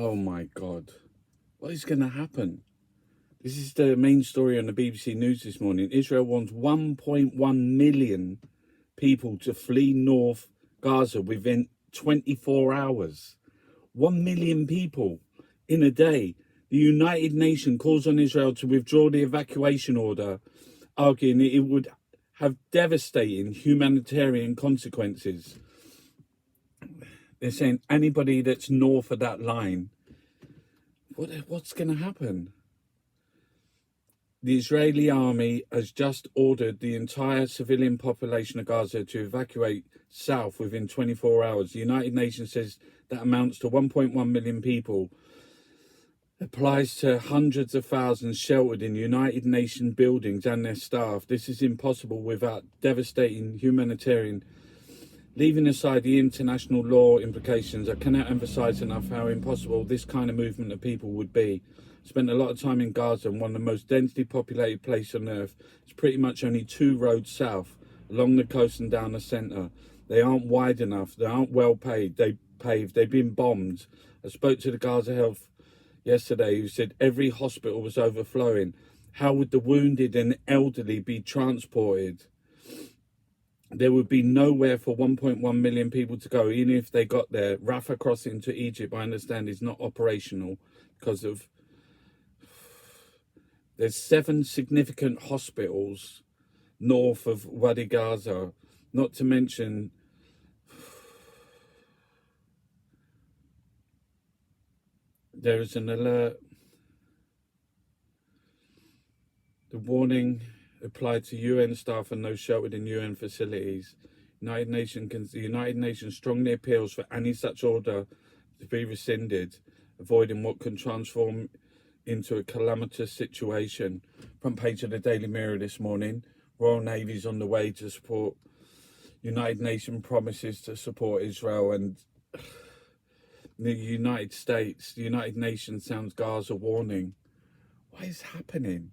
Oh my God. What is going to happen? This is the main story on the BBC News this morning. Israel wants 1.1 million people to flee North Gaza within 24 hours. 1 million people in a day. The United Nations calls on Israel to withdraw the evacuation order, arguing it would have devastating humanitarian consequences. They're saying anybody that's north of that line, what's going to happen? The Israeli army has just ordered the entire civilian population of Gaza to evacuate south within 24 hours. The United Nations says that amounts to 1.1 million people. Applies to hundreds of thousands sheltered in United Nations buildings and their staff. This is impossible without devastating humanitarian. Leaving aside the international law implications, I cannot emphasize enough how impossible this kind of movement of people would be. Spent a lot of time in Gaza, and one of the most densely populated places on earth. It's pretty much only 2 roads south, along the coast and down the centre. They aren't wide enough. They aren't well paved. They've been bombed. I spoke to the Gaza Health yesterday, who said every hospital was overflowing. How would the wounded and elderly be transported? There would be nowhere for 1.1 million people to go, even if they got there. Rafah crossing to Egypt, I understand, is not operational because of... There's 7 significant hospitals north of Wadi Gaza, not to mention there is an alert. The warning applied to UN staff and those sheltered in UN facilities. The United Nations strongly appeals for any such order to be rescinded, avoiding what can transform into a calamitous situation. Front page of the Daily Mirror this morning. Royal Navy's on the way to support. United Nations promises to support Israel, and the United States, the United Nations sounds Gaza warning. What is happening?